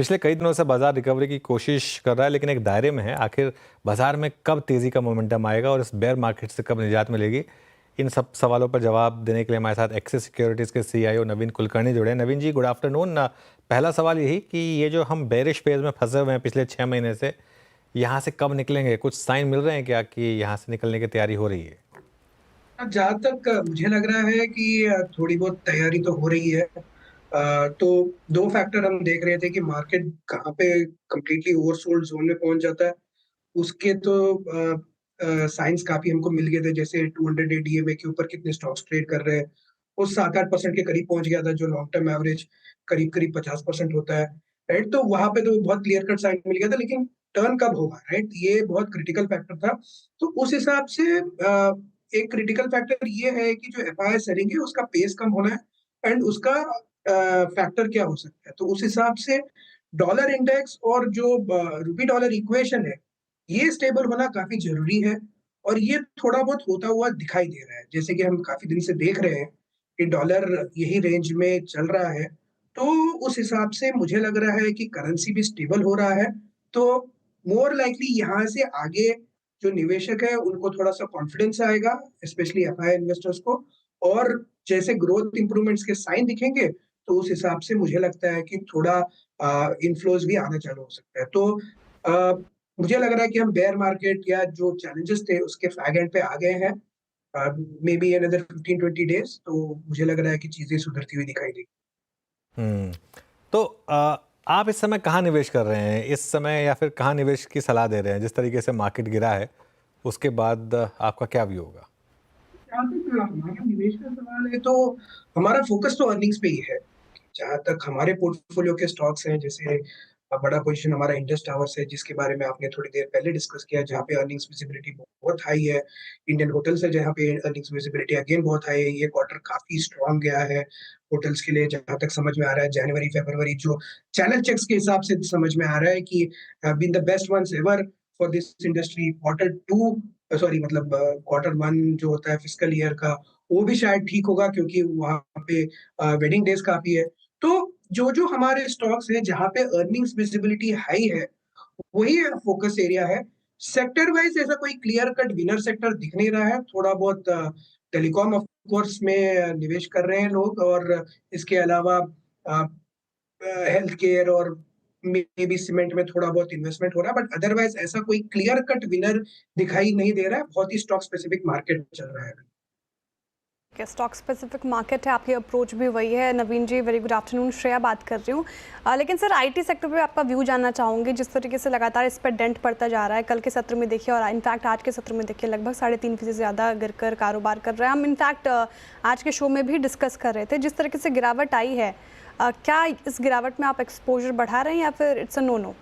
पिछले कई दिनों से बाजार रिकवरी की कोशिश कर रहा है, लेकिन एक दायरे में है। आखिर बाजार में कब तेजी का मोमेंटम आएगा और इस बेयर मार्केट से कब निजात मिलेगी, इन सब सवालों पर जवाब देने के लिए हमारे साथ एक्सिस सिक्योरिटीज के सीईओ नवीन कुलकर्णी जुड़े हैं। नवीन जी, गुड आफ्टरनून। पहला सवाल यही कि ये जो हम बेरिश फेज में फंसे हुए हैं पिछले 6 महीने से, यहाँ से कब निकलेंगे? कुछ साइन मिल रहे हैं क्या कि यहाँ से निकलने की तैयारी हो रही है? जहाँ तक मुझे लग रहा है कि थोड़ी बहुत तैयारी तो हो रही है। तो दो फैक्टर हम देख रहे थे कि मार्केट कहाँ पे कंप्लीटली ओवरसोल्ड जोन में पहुंच जाता है। उसके तो साइंस काफी हमको मिल गए थे, जैसे 200 डे डीएमए के ऊपर कितने स्टॉक्स ट्रेड कर रहे हैं। वो 7-8% के करीब पहुंच गया था, जो लॉन्ग टर्म एवरेज करीब करीब 50% होता है। राइट, तो वहां पे तो बहुत क्लियर कट साइन मिल गया था, लेकिन टर्न कब होगा, राइट, ये बहुत क्रिटिकल फैक्टर था। तो उस हिसाब से एक क्रिटिकल फैक्टर ये है कि जो एफआईआई सेलिंग है उसका पेस कम होना है, एंड उसका फैक्टर क्या हो सकता है। तो उस हिसाब से डॉलर इंडेक्स और जो रूपी डॉलर इक्वेशन है, ये स्टेबल होना काफी जरूरी है। और ये थोड़ा बहुत होता हुआ दिखाई दे रहा है, जैसे कि हम काफी दिन से देख रहे हैं कि डॉलर यही रेंज में चल रहा है। तो उस हिसाब से मुझे लग रहा है कि करेंसी भी स्टेबल हो रहा है। तो मोर लाइकली यहाँ से आगे जो निवेशक है उनको थोड़ा सा कॉन्फिडेंस आएगा, स्पेशली एफआईआई इन्वेस्टर्स को। और जैसे ग्रोथ इंप्रूवमेंट्स के साइन दिखेंगे, तो उस हिसाब से मुझे लगता है कि थोड़ा इनफ्लोज भी आना चालू हो सकता है। तो आ, मुझे लग रहा है कि हम बेयर मार्केट या जो चैलेंजेस थे उसके फ्लैग एंड पे आ गए हैं। मे बी अनदर 15-20 डेज, तो मुझे लग रहा है कि चीजें सुधरती हुई दिखाई देगी। हम्म। तो आप इस समय कहाँ निवेश कर रहे हैं इस समय, या फिर कहाँ निवेश की सलाह दे रहे हैं? जिस तरीके से मार्केट गिरा है, उसके बाद आपका क्या व्यू होगा? जहाँ तक हमारा निवेश का सवाल है, तो हमारा फोकस तो अर्निंग्स पे ही है। जहाँ तक हमारे पोर्टफोलियो के स्टॉक्स हैं, जैसे बड़ा पोजीशन हमारा इंडस टावर्स है, जिसके बारे में आपने थोड़ी देर पहले डिस्कस किया, जहाँ पे अर्निंग्स विजिबिलिटी बहुत हाई है। इंडियन होटल्स है, जहाँ पे अर्निंग्स विजिबिलिटी अगेन बहुत हाई है। ये क्वार्टर काफी स्ट्रांग गया है होटल्स के लिए, जहाँ तक समझ में आ रहा है। जनवरी फरवरी जो चैनल चेक्स के हिसाब से समझ में आ रहा है कि been the best ones ever for this industry. Sorry, मतलब क्वार्टर वन जो होता है फिस्कल ईयर का, वो भी शायद ठीक होगा, क्योंकि वहां पे वेडिंग डेज काफी है। तो जो जो हमारे स्टॉक्स हैं जहां पे अर्निंग्स विजिबिलिटी हाई है, वही फोकस एरिया है। सेक्टर वाइज ऐसा कोई क्लियर कट विनर सेक्टर दिख नहीं रहा है। थोड़ा बहुत टेलीकॉम ऑफ कोर्स में निवेश कर रहे हैं लोग, और इसके अलावा हेल्थ केयर और मे बी सीमेंट में थोड़ा बहुत इन्वेस्टमेंट हो रहा है। बट अदरवाइज ऐसा कोई क्लियर कट विनर दिखाई नहीं दे रहा है। बहुत ही स्टॉक स्पेसिफिक मार्केट चल रहा है। स्टॉक स्पेसिफिक मार्केट है, आपकी अप्रोच भी वही है। नवीन जी, वेरी गुड आफ्टरनून। श्रेया बात कर रही हूँ। लेकिन सर, आईटी सेक्टर पे आपका व्यू जानना चाहूँगी। जिस तरीके से लगातार इस पर डेंट पड़ता जा रहा है, कल के सत्र में देखिए और इनफैक्ट आज के सत्र में देखिए लगभग 3.5% से ज़्यादा गिरकर कारोबार कर रहा है। हम इनफैक्ट आज के शो में भी डिस्कस कर रहे थे, जिस तरीके से गिरावट आई है, क्या इस गिरावट में आप एक्सपोजर बढ़ा रहे हैं या फिर इट्स अ नो नो?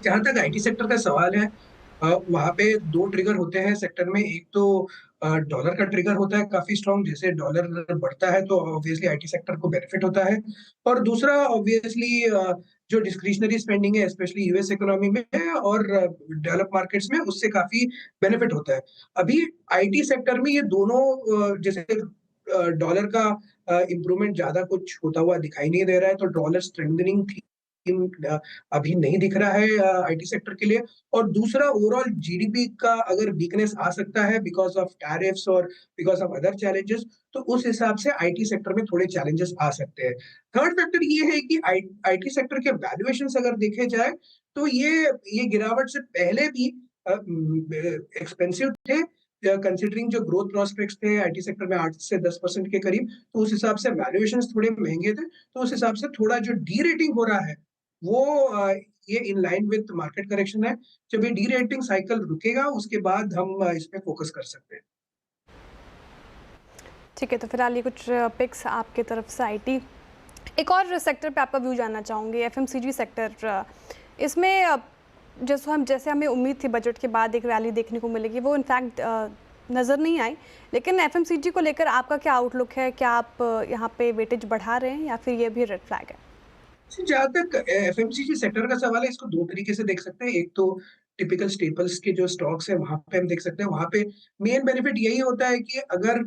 जहां तक आईटी सेक्टर का सवाल है, वहां पे दो ट्रिगर होते हैं सेक्टर में। एक तो डॉलर का ट्रिगर होता है काफी स्ट्रांग, जैसे डॉलर बढ़ता है तो ऑब्वियसली आईटी सेक्टर को बेनिफिट होता है। और दूसरा ऑब्वियसली जो डिस्क्रिशनरी स्पेंडिंग है, स्पेशली यूएस इकोनॉमी में और डेवलप मार्केट्स में, उससे काफी बेनिफिट होता है। अभी आईटी सेक्टर में ये दोनों जैसे डॉलर का इम्प्रूवमेंट ज्यादा कुछ होता हुआ दिखाई नहीं दे रहा है, तो डॉलर स्ट्रेंथनिंग अभी नहीं दिख रहा है आईटी सेक्टर के लिए। और दूसरा, ओवरऑल जीडीपी का अगर वीकनेस आ सकता है बिकॉज ऑफ टैरिफ्स और बिकॉज ऑफ अदर चैलेंजेस, तो उस हिसाब से आईटी सेक्टर में थोड़े चैलेंजेस आ सकते हैं। थर्ड फैक्टर ये है कि आईटी सेक्टर के वैल्यूएशंस अगर देखे जाए, तो ये गिरावट से पहले भी एक्सपेंसिव थे, कंसिडरिंग जो ग्रोथ प्रोस्पेक्ट्स थे आईटी सेक्टर में 8 से 10% के करीब। तो उस हिसाब से वैल्यूएशंस थोड़े महंगे थे। तो उस हिसाब से थोड़ा जो डी रेटिंग हो रहा है, वो ये in line with market correction है। जब ये डी रेटिंग साइकिल रुकेगा, उसके बाद हम इस पे फोकस कर सकते हैं। ठीक है, तो फिलहाल ये कुछ पिक्स आपके तरफ से आईटी। एक और सेक्टर पे आपका व्यू जानना चाहूँगी, एफएमसीजी सेक्टर। इसमें जैसे हमें उम्मीद थी बजट के बाद एक रैली देखने को मिलेगी, वो इनफैक्ट नज़र नहीं आई। लेकिन एफएमसीजी को लेकर आपका क्या आउटलुक है? क्या आप यहाँ पे वेटेज बढ़ा रहे हैं या फिर ये भी रेड फ्लैग है? जहां तक एफएमसीजी सेक्टर का सवाल है, इसको दो तरीके से देख सकते हैं। एक तो टिपिकल स्टेपल्स के जो स्टॉक्स है, वहां पे हम देख सकते हैं। वहां पे मेन बेनिफिट यही होता है कि अगर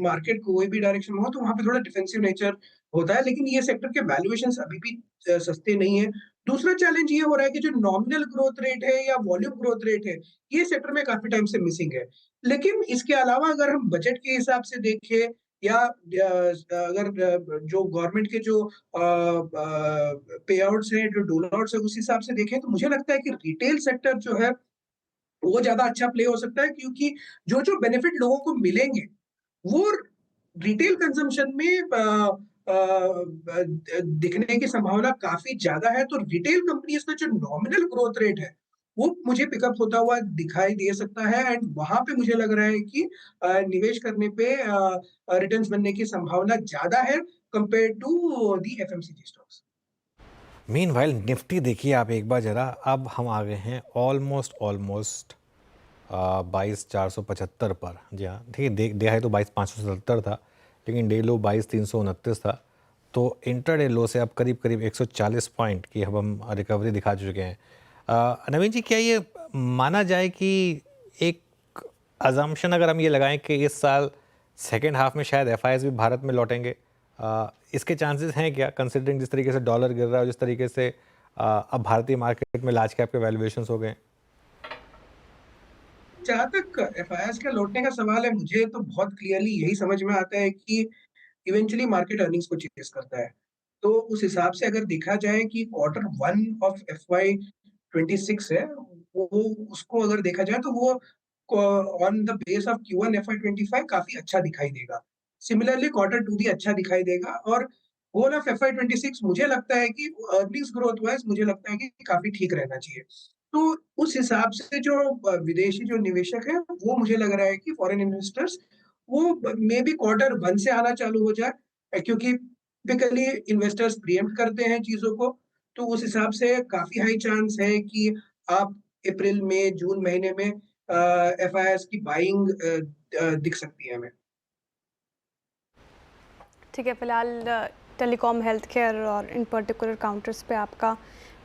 मार्केट कोई भी डायरेक्शन में हो, तो वहां पे थोड़ा डिफेंसिव नेचर होता है, लेकिन ये सेक्टर के वैल्यूएशंस अभी भी सस्ते नहीं है। दूसरा चैलेंज ये हो रहा है कि जो नॉमिनल ग्रोथ रेट है या वॉल्यूम ग्रोथ रेट है, ये सेक्टर में काफ़ी टाइम से मिसिंग है। लेकिन इसके अलावा अगर हम बजट के हिसाब से देखें या अगर जो गवर्नमेंट के जो पे आउट्स हैं, जो डोल आउट्स हैं, उस हिसाब से देखें, तो मुझे लगता है कि रिटेल सेक्टर जो है, वो ज़्यादा अच्छा प्ले हो सकता है, क्योंकि जो-जो बेनिफिट लोगों को मिलेंगे, वो रिटेल कंजम्पशन में दिखने की संभावना काफ़ी ज़्यादा है। तो रिटेल कंपनीज़ का जो नॉमिनल ग्रोथ रेट है, वो मुझे पिकअप होता हुआ दिखाई दे सकता है, एंड वहाँ पे मुझे लग रहा है कि निवेश करने पे रिटर्न्स बनने की संभावना ज़्यादा है compared to the FMCG stocks. Meanwhile Nifty देखिए आप एक बार ज़रा, अब हम आ गए हैं ऑलमोस्ट 22,475 पर। जी हाँ, देखिए डे हाई तो 22,577 था, लेकिन डे लो 22,329 था। तो इंटरडे लो से अब करीब करीब 140 पॉइंट की अब हम रिकवरी दिखा चुके हैं। नवीन जी, क्या ये माना जाए कि एक अजम्पशन अगर हम ये लगाएं कि इस साल सेकेंड हाफ में शायद एफआईएस भी भारत में लौटेंगे, इसके चांसेस हैं क्या, कंसिडरिंग जिस तरीके से डॉलर गिर रहा है और जिस तरीके से अब भारतीय मार्केट में लार्ज कैप के वैल्यूएशंस हो गए हैं? जहाँ तक एफआईआईएस के लौटने का सवाल है, मुझे तो बहुत क्लियरली यही समझ में आता है कि इवेंचुअली मार्केट अर्निंग्स को चेज़ करता है। तो उस हिसाब से अगर देखा जाए कि क्वार्टर 1 ऑफ एफवाई 26 है, वो उसको अगर देखा जाए तो वो on the base of Q1 FY 25 काफ़ी अच्छा दिखाई देगा। सिमिलरली क्वार्टर 2 भी अच्छा दिखाई देगा, और होल ऑफ एफवाई 26 मुझे लगता है कि अर्निंग्स ग्रोथ वाइज़ मुझे लगता है कि काफ़ी ठीक रहना चाहिए। तो उस हिसाब से जो विदेशी जो निवेशक हैं, वो मुझे लग रहा है कि फॉरेन इन्वेस्टर्स वो मे बी क्वार्टर 1 से आना चालू हो जाए, क्योंकि टिपिकली इन्वेस्टर्स प्रीएम्प्ट करते हैं चीज़ों को, तो उस हिसाब से काफ़ी हाई चांस है कि आप अप्रैल, मई, जून महीने में एफआईआईएस की बाइंग दिख सकती है हमें। ठीक है, फिलहाल टेलीकॉम, हेल्थ केयर और इन पर्टिकुलर काउंटर्स पे आपका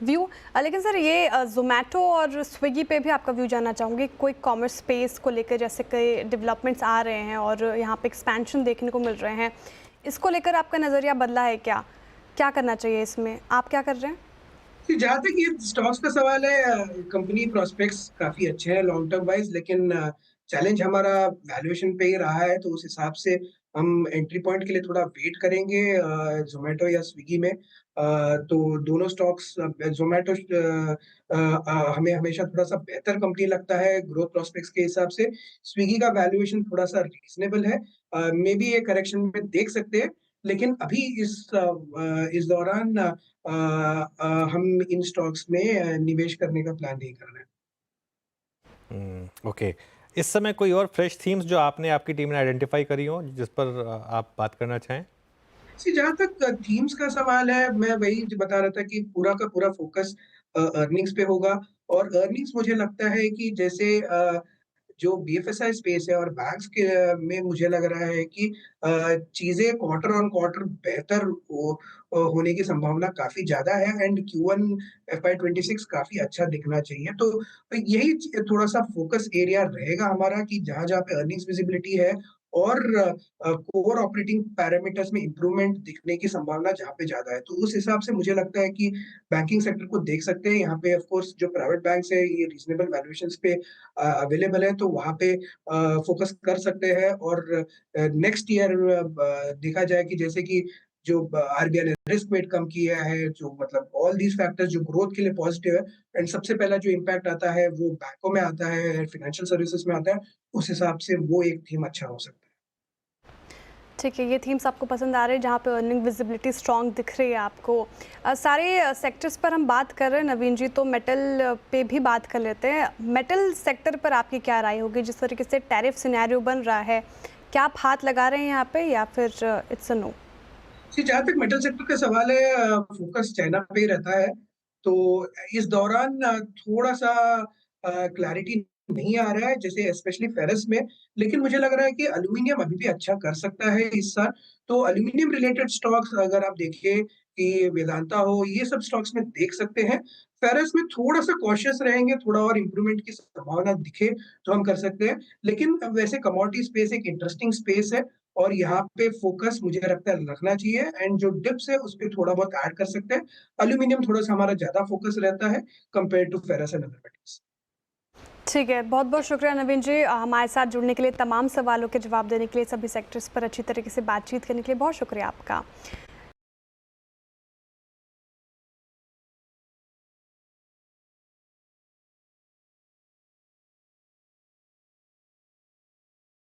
व्यू। लेकिन सर ये ज़ोमैटो और स्विगी पे भी आपका व्यू जानना चाहूँगी। कोई कॉमर्स स्पेस को लेकर जैसे कई डेवलपमेंट्स आ रहे हैं और यहाँ पे एक्सपेंशन देखने को मिल रहे हैं, इसको लेकर आपका नज़रिया बदला है क्या? क्या करना चाहिए इसमें? आप क्या कर रहे हैं? कि जहाँ तक ये स्टॉक्स का सवाल है, कंपनी प्रोस्पेक्ट्स काफ़ी अच्छे हैं लॉन्ग टर्म वाइज़, लेकिन चैलेंज हमारा वैल्यूएशन पे ही रहा है, तो उस हिसाब से हम एंट्री पॉइंट के लिए थोड़ा वेट करेंगे ज़ोमैटो या स्विगी में। तो दोनों स्टॉक्स, ज़ोमैटो हमें हमेशा थोड़ा-सा बेहतर कंपनी लगता है ग्रोथ प्रोस्पेक्ट्स के हिसाब से। स्विगी का वैल्यूएशन थोड़ा-सा रीज़नेबल है। मेबी ये करेक्शन में देख सकते हैं, लेकिन अभी इस दौरान हम इन स्टॉक्स में निवेश करने का प्लान नहीं कर रहे हैं। ओके, इस समय कोई और फ्रेश थीम्स जो आपने आपकी टीम ने आइडेंटिफाई करी हो जिस पर आप बात करना चाहें? जहाँ तक थीम्स का सवाल है, मैं वही जो बता रहा था कि पूरा का पूरा फ़ोकस अर्निंग्स पे होगा, और अर्निंग्स मुझे लगता है कि जैसे जो बीएफएसआई स्पेस है और बैंक्स के में मुझे लग रहा है कि चीज़ें क्वार्टर ऑन क्वार्टर बेहतर होने की संभावना काफ़ी ज़्यादा है, एंड Q1 एफवाई 26 काफ़ी अच्छा दिखना चाहिए। तो यही थोड़ा-सा फ़ोकस एरिया रहेगा हमारा कि जहाँ-जहाँ पे अर्निंग्स विज़िबिलिटी है, और कोर ऑपरेटिंग पैरामीटर्स में इम्प्रूवमेंट दिखने की संभावना जहाँ पे ज़्यादा है। तो उस हिसाब से मुझे लगता है कि बैंकिंग सेक्टर को देख सकते हैं। यहाँ पे ऑफ कोर्स जो प्राइवेट बैंक्स है, ये रीज़नेबल वैल्यूएशंस पे अवेलेबल है, तो वहाँ पे फ़ोकस कर सकते हैं, और नेक्स्ट ईयर देखा जाए कि जैसे कि जो आरबीआई ने रिस्क वेट कम किया है, जो मतलब ऑल दीज़ फैक्टर्स जो ग्रोथ के लिए पॉजिटिव है, एंड सबसे पहला जो इम्पैक्ट आता है वो बैंकों में आता है, फाइनेंशियल सर्विसेज़ में आता है। उस हिसाब से वो एक थीम अच्छा हो सकता है। ठीक है, ये थीम्स आपको पसंद आ रहे हैं जहाँ पे अर्निंग विजिबिलिटी स्ट्रॉन्ग दिख रही है आपको। सारे सेक्टर्स पर हम बात कर रहे हैं नवीन जी, तो मेटल पे भी बात कर लेते हैं। मेटल सेक्टर पर आपकी क्या राय होगी? जिस तरीके से टैरिफ सिनेरियो बन रहा है, क्या आप हाथ लगा रहे हैं यहाँ पे या फिर इट्स अ नो? जी, जहाँ तक मेटल सेक्टर का सवाल है, फ़ोकस चाइना पे ही रहता है। तो इस दौरान थोड़ा-सा क्लैरिटी नहीं आ रहा है, जैसे स्पेशली फेरस में, लेकिन मुझे लग रहा है कि एल्यूमीनियम अभी भी अच्छा कर सकता है इस साल। तो एल्यूमीनियम रिलेटेड स्टॉक्स अगर आप देखें कि वेदांता हो, ये सब स्टॉक्स में देख सकते हैं। फेरस में थोड़ा-सा कॉशियस रहेंगे, थोड़ा और इम्प्रूवमेंट की संभावना दिखे तो हम कर सकते हैं। लेकिन वैसे कमोडिटी स्पेस एक इंटरेस्टिंग स्पेस है। और यहाँ पे फोकस मुझे लगता है रखना चाहिए, एंड जो डिप्स है उस पे थोड़ा बहुत ऐड कर सकते हैं। एल्यूमिनियम थोड़ा सा हमारा ज्यादा फोकस रहता है compare to ferrous and other metals. ठीक है, बहुत बहुत शुक्रिया नवीन जी, हमारे साथ जुड़ने के लिए, तमाम सवालों के जवाब देने के लिए, सभी सेक्टर्स पर अच्छी तरीके से बातचीत करने के लिए बहुत शुक्रिया आपका।